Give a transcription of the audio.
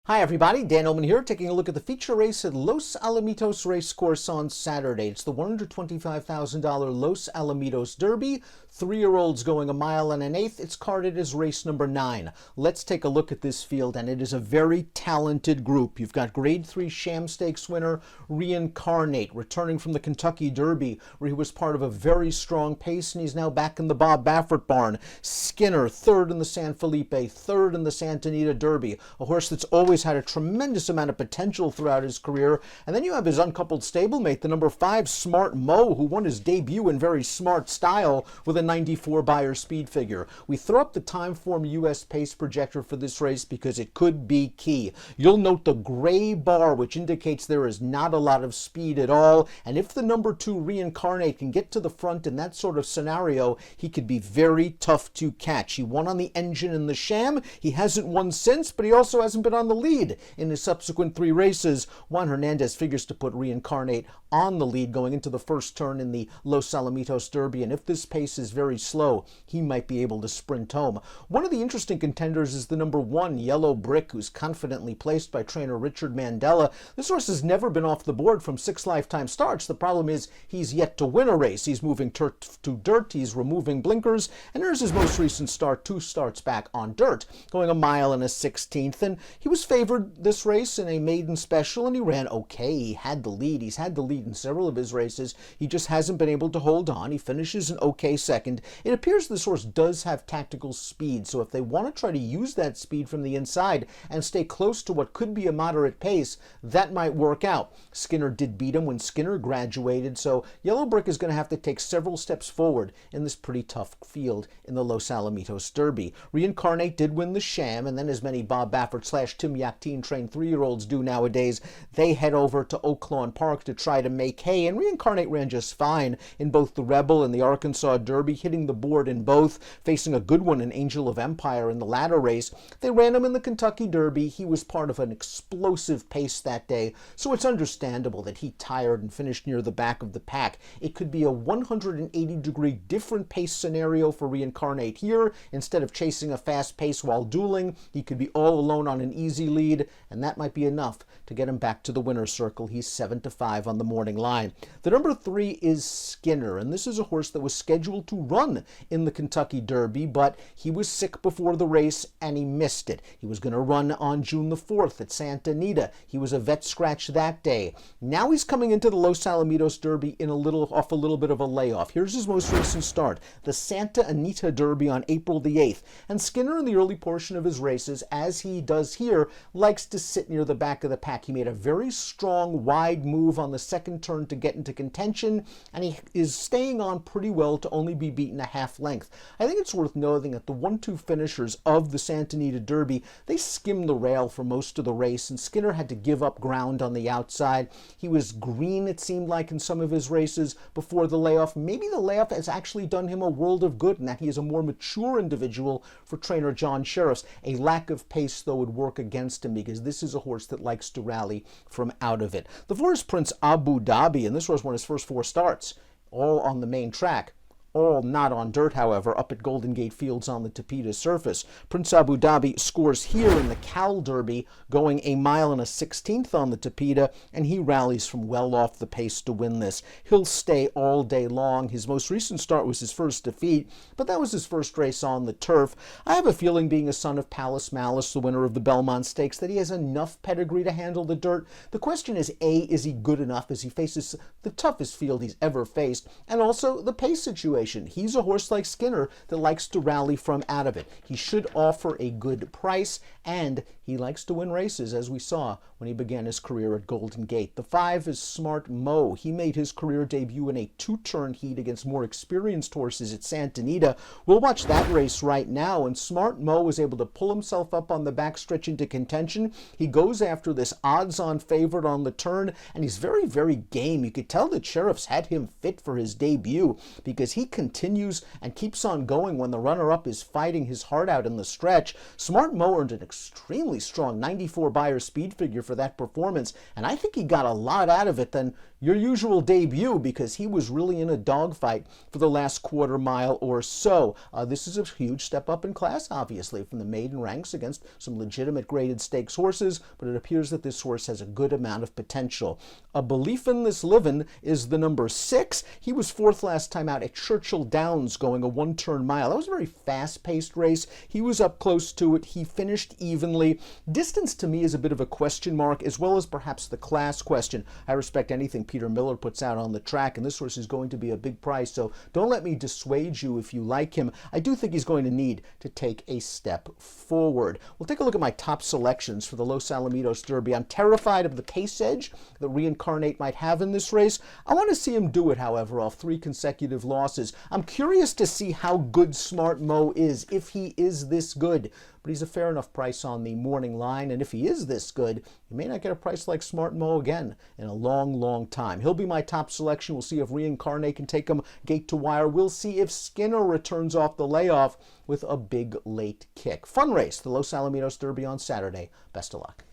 Hi everybody, Dan Illman here, taking a look at the feature race at Los Alamitos Racecourse on Saturday. It's the $125,000 Los Alamitos Derby. 3-year-olds going 1 1/8 miles. It's carded as race number 9. Let's take a look at this field, and it is a very talented group. You've got Grade 3 Sham Stakes winner Reincarnate, returning from the Kentucky Derby, where he was part of a very strong pace, and he's now back in the Bob Baffert barn. Skinner, 3rd in the San Felipe, 3rd in the Santa Anita Derby, a horse that's always had a tremendous amount of potential throughout his career. And then you have his uncoupled stablemate, the number 5 Smart Mo, who won his debut in very smart style with a 94 Beyer speed figure. We throw up the Timeform US pace projector for this race because it could be key. You'll note the gray bar, which indicates there is not a lot of speed at all. And if the number 2 Reincarnate can get to the front in that sort of scenario, he could be very tough to catch. He won on the engine in the Sham. He hasn't won since, but he also hasn't been on the lead in his subsequent 3 races. Juan Hernandez figures to put Reincarnate on the lead going into the first turn in the Los Alamitos Derby, and if this pace is very slow, he might be able to sprint home. One of the interesting contenders is the number 1 Yellow Brick, who's confidently placed by trainer Richard Mandella. This horse has never been off the board from 6 lifetime starts. The problem is he's yet to win a race. He's moving turf to dirt, he's removing blinkers, and there's his most recent start, 2 starts back on dirt, going 1 1/16, and he was favored this race in a maiden special, and he ran okay. He had the lead. He's had the lead in several of his races. He just hasn't been able to hold on. He finishes an okay second. It appears this horse does have tactical speed, so if they want to try to use that speed from the inside and stay close to what could be a moderate pace, that might work out. Skinner did beat him when Skinner graduated, so Yellow Brick is going to have to take several steps forward in this pretty tough field in the Los Alamitos Derby. Reincarnate did win the Sham, and then as many Bob Baffert / Tim Yakteen trained 3-year-olds do nowadays, they head over to Oaklawn Park to try to make hay, and Reincarnate ran just fine in both the Rebel and the Arkansas Derby, hitting the board in both, facing a good one in Angel of Empire in the latter race. They ran him in the Kentucky Derby. He was part of an explosive pace that day, so it's understandable that he tired and finished near the back of the pack. It could be a 180-degree different pace scenario for Reincarnate here. Instead of chasing a fast pace while dueling, he could be all alone on an easy lead, and that might be enough to get him back to the winner's circle. He's 7-5 on the morning line. The number 3 is Skinner, and this is a horse that was scheduled to run in the Kentucky Derby, but he was sick before the race and he missed it. He was going to run on June the 4th at Santa Anita. He was a vet scratch that day. Now he's coming into the Los Alamitos Derby off a little bit of a layoff. Here's his most recent start, the Santa Anita Derby on April the 8th. And Skinner, in the early portion of his races, as he does here, likes to sit near the back of the pack. He made a very strong, wide move on the second turn to get into contention, and he is staying on pretty well to only be beaten a half length. I think it's worth noting that the 1-2 finishers of the Santa Anita Derby, they skimmed the rail for most of the race, and Skinner had to give up ground on the outside. He was green, it seemed like, in some of his races before the layoff. Maybe the layoff has actually done him a world of good, and that he is a more mature individual for trainer John Sheriffs. A lack of pace, though, would work against him because this is a horse that likes to rally from out of it. The 4 is Prince Abu Dhabi, and this horse won his first 4 starts, all on the main track. All not on dirt, however, up at Golden Gate Fields on the Tapeta surface. Prince Abu Dhabi scores here in the Cal Derby, going 1 1/16 on the Tapeta, and he rallies from well off the pace to win this. He'll stay all day long. His most recent start was his first defeat, but that was his first race on the turf. I have a feeling, being a son of Palace Malice, the winner of the Belmont Stakes, that he has enough pedigree to handle the dirt. The question is, A, is he good enough as he faces the toughest field he's ever faced, and also the pace situation. He's a horse like Skinner that likes to rally from out of it. He should offer a good price, and he likes to win races, as we saw when he began his career at Golden Gate. The 5 is Smart Mo. He made his career debut in a 2-turn heat against more experienced horses at Santa Anita. We'll watch that race right now, and Smart Mo was able to pull himself up on the backstretch into contention. He goes after this odds-on favorite on the turn, and he's very, very game. You could tell that Sheriffs had him fit for his debut because he continues and keeps on going when the runner-up is fighting his heart out in the stretch. Smart Mo earned an extremely strong 94 Beyer speed figure for that performance, and I think he got a lot out of it than your usual debut, because he was really in a dogfight for the last quarter mile or so. This is a huge step up in class, obviously, from the maiden ranks against some legitimate graded stakes horses, but it appears that this horse has a good amount of potential. A Belief in This Livin' is the number 6. He was 4th last time out at Churchill Downs going a one-turn mile. That was a very fast-paced race. He was up close to it. He finished evenly. Distance to me is a bit of a question mark, as well as perhaps the class question. I respect anything Peter Miller puts out on the track, and this horse is going to be a big price, so don't let me dissuade you if you like him. I do think he's going to need to take a step forward. We'll take a look at my top selections for the Los Alamitos Derby. I'm terrified of the pace edge that Reincarnate might have in this race. I want to see him do it, however, off 3 consecutive losses. I'm curious to see how good Smart Mo is, if he is this good. But he's a fair enough price on the morning line, and if he is this good, you may not get a price like Smart Mo again in a long, long time. He'll be my top selection. We'll see if Reincarnate can take him gate to wire. We'll see if Skinner returns off the layoff with a big late kick. Fun race, the Los Alamitos Derby on Saturday. Best of luck.